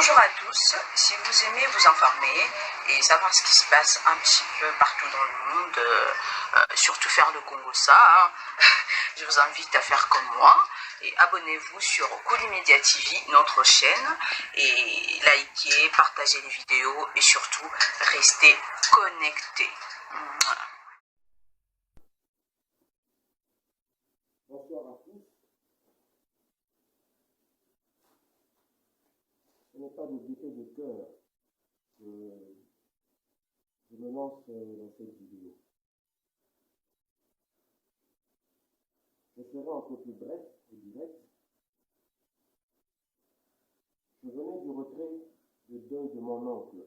Bonjour à tous, si vous aimez vous informer et savoir ce qui se passe un petit peu partout dans le monde, surtout faire le Congo-ça, hein, je vous invite à faire comme moi et abonnez-vous sur Koulimedia TV, notre chaîne, et likez, partagez les vidéos et surtout restez connectés. Bonsoir à tous. Ce n'est pas de gaieté de cœur que je me lance dans cette vidéo. Je serai un peu plus bref et direct. Je venais du retrait de deuil de mon oncle,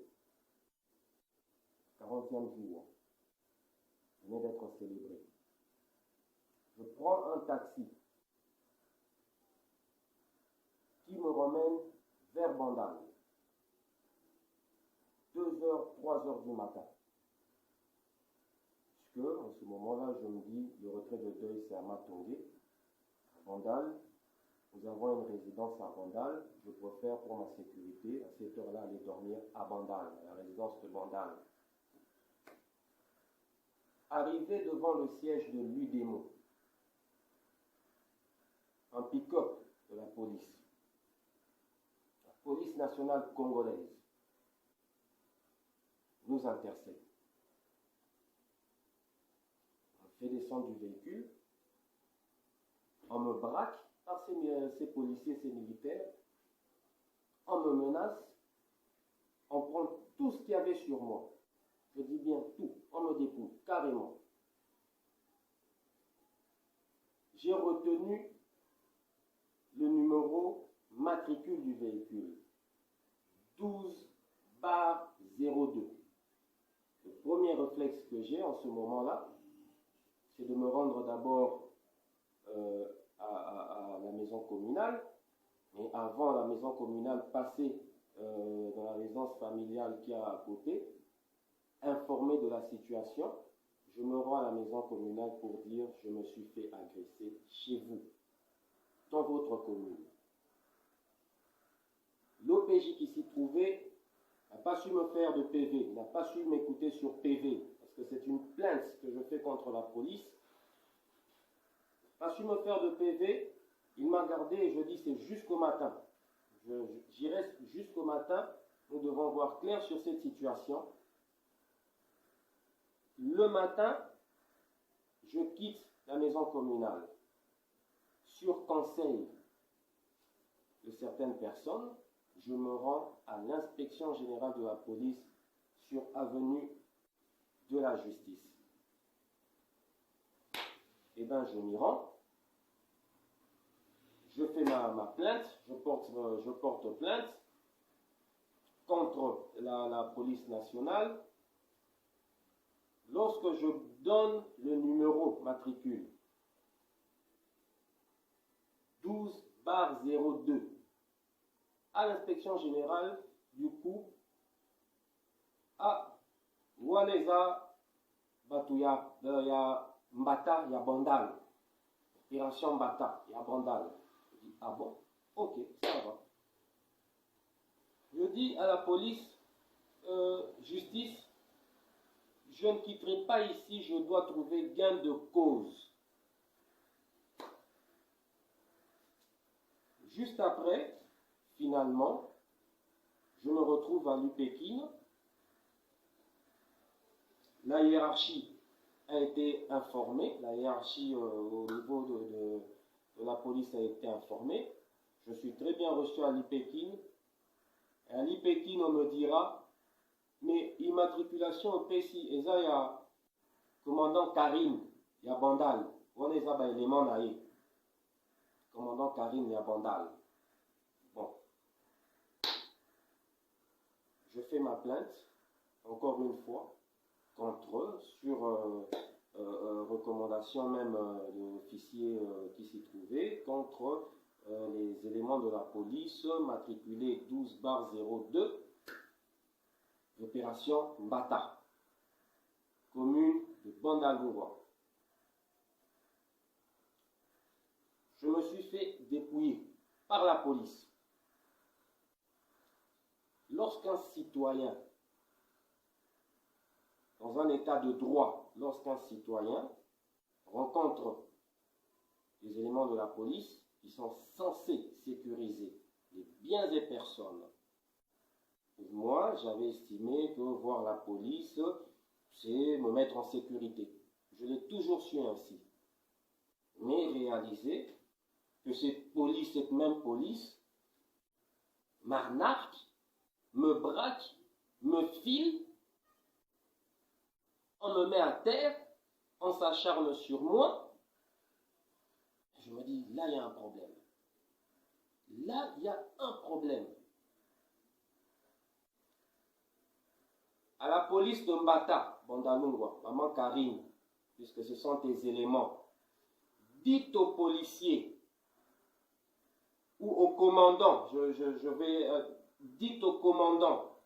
40e jour. Il venait d'être célébré. Je prends un taxi qui me ramène vers Bandal, 2h, 3h du matin. Puisque, en ce moment-là, je me dis, le retrait de deuil, c'est à Matongé, à Bandal. Nous avons une résidence à Bandal. Je préfère, pour ma sécurité, à cette heure-là, aller dormir à Bandal, à la résidence de Bandal. Arrivé devant le siège de l'UDEMO, un pick-up de la police nationale congolaise, nous intercepte. On fait descendre du véhicule, on me braque par ces policiers, ces militaires, on me menace, on prend tout ce qu'il y avait sur moi. Je dis bien tout, on me dépouille, carrément. J'ai retenu le numéro matricule du véhicule, 12/02. Le premier réflexe que j'ai en ce moment-là, c'est de me rendre d'abord à la maison communale, mais avant la maison communale, passer dans la résidence familiale qui est à côté, informé de la situation. Je me rends à la maison communale pour dire je me suis fait agresser chez vous, dans votre commune. L'OPJ qui s'y trouvait n'a pas su me faire de PV, n'a pas su m'écouter sur PV, parce que c'est une plainte que je fais contre la police. N'a pas su me faire de PV, il m'a gardé et je dis c'est jusqu'au matin. J'y reste jusqu'au matin, nous devons voir clair sur cette situation. Le matin, je quitte la maison communale. Sur conseil de certaines personnes, je me rends à l'inspection générale de la police sur avenue de la Justice. Eh bien, je m'y rends. Je fais ma plainte, je porte plainte contre la police nationale. Lorsque je donne le numéro matricule 12/02 à l'inspection générale, du coup, à Waneza Batuya, ya Mbata, ya Bandal, opération Mbata, ya Bandal. Je dis, ah bon, ok, ça va. Je dis à la police, justice, je ne quitterai pas ici, je dois trouver gain de cause. Juste après, finalement, je me retrouve à l'UPEKIN. La hiérarchie a été informée, la hiérarchie au niveau de la police a été informée. Je suis très bien reçu à l'UPEKIN. Et à l'UPEKIN, on me dira, mais immatriculation au PSI, et ça, il y a commandant Karim, il y a Bandal. On est là, élément naïf. Commandant Karim, il y a Bandal. Bon. Je fais ma plainte, encore une fois, contre eux, sur recommandation même de l'officier qui s'y trouvait, contre les éléments de la police matriculés 12/02, l'opération Mbata, commune de Bandalgoura. Je me suis fait dépouiller par la police. lorsqu'un citoyen, dans un état de droit, lorsqu'un citoyen rencontre les éléments de la police qui sont censés sécuriser les biens des personnes, moi, j'avais estimé que voir la police, c'est me mettre en sécurité. Je l'ai toujours su ainsi. Mais réaliser que cette même police, m'arnaque, me braque, me file, on me met à terre, on s'acharne sur moi. Je me dis, là, il y a un problème. Là, il y a un problème. À la police de Mbata, Bandalungwa, Maman Karine, puisque ce sont tes éléments, dites aux policiers ou au commandant, dites au commandant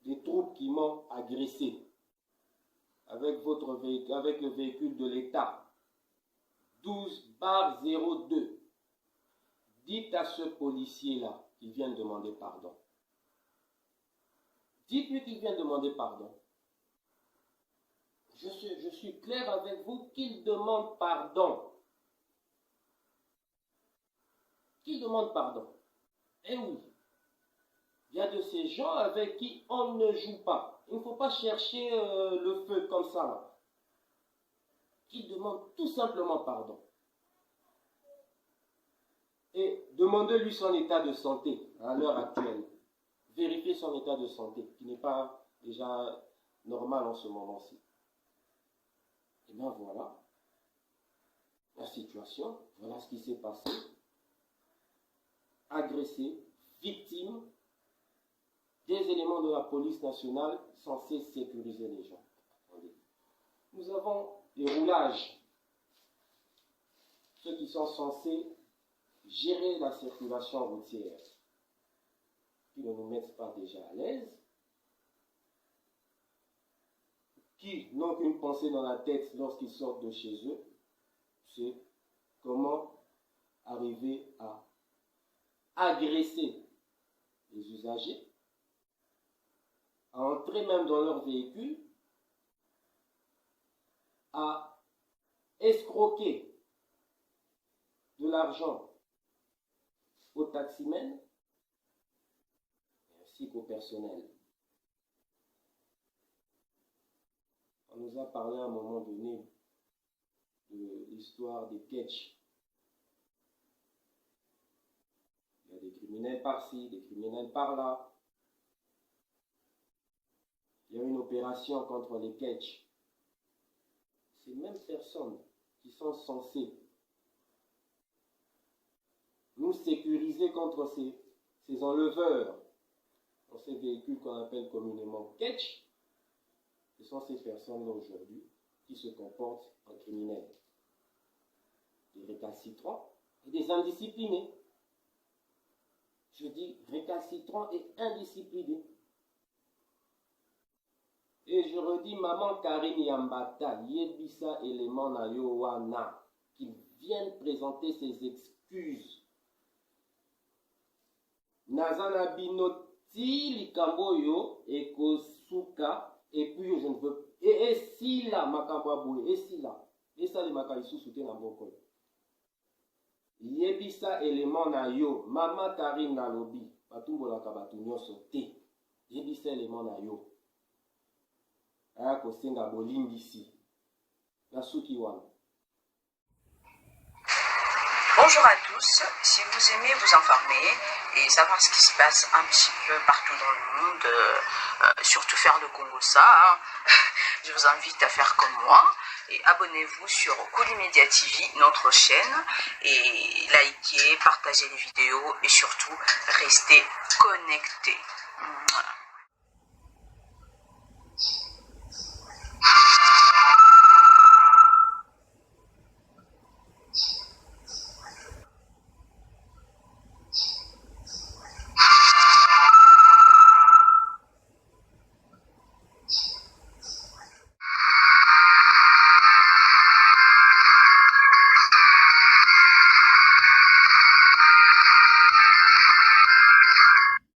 des troupes qui m'ont agressé avec le véhicule de l'État 12/02. Dites à ce policier-là qu'il vient demander pardon. Dites-lui qu'il vient demander pardon. Je suis clair avec vous qu'il demande pardon. Qu'il demande pardon. Eh oui, il y a de ces gens avec qui on ne joue pas. Il ne faut pas chercher le feu comme ça, là. Qu'il demande tout simplement pardon. Et demandez-lui son état de santé à l'heure actuelle. Vérifiez son état de santé, qui n'est pas déjà normal en ce moment-ci. Et bien voilà la situation, voilà ce qui s'est passé. Agressé, victime des éléments de la police nationale censés sécuriser les gens. Nous avons des roulages, ceux qui sont censés gérer la circulation routière, qui ne nous mettent pas déjà à l'aise, qui n'ont qu'une pensée dans la tête lorsqu'ils sortent de chez eux, c'est comment arriver à agresser les usagers, à entrer même dans leur véhicule, à escroquer de l'argent aux taximens ainsi qu'au personnel. On nous a parlé à un moment donné de l'histoire des catchs. Il y a des criminels par-ci, des criminels par-là. Il y a une opération contre les catchs. Ces mêmes personnes qui sont censées nous sécuriser contre ces enleveurs dans ces véhicules qu'on appelle communément catch, ce sont ces personnes-là aujourd'hui qui se comportent en criminels. Des récalcitrants et des indisciplinés. Je dis récalcitrants et indisciplinés. Et je redis, Maman Karine Yambata, Yebisa élément na Yowana, qui viennent présenter ses excuses. Nazana binoti likamboyo ekosuka, et puis je ne veux. Et si là, Makambaboué, et si là, et ça les makaïsou soute na bokol. Yebisa élément na yo, Maman Karine na lobi, patumbola kabatu nyoso te. Yebisa élément na yo. Bonjour à tous, si vous aimez vous informer et savoir ce qui se passe un petit peu partout dans le monde, surtout faire le Congo ça, hein, je vous invite à faire comme moi et abonnez-vous sur Kolimedia TV, notre chaîne, et likez, partagez les vidéos et surtout restez connectés. Voilà.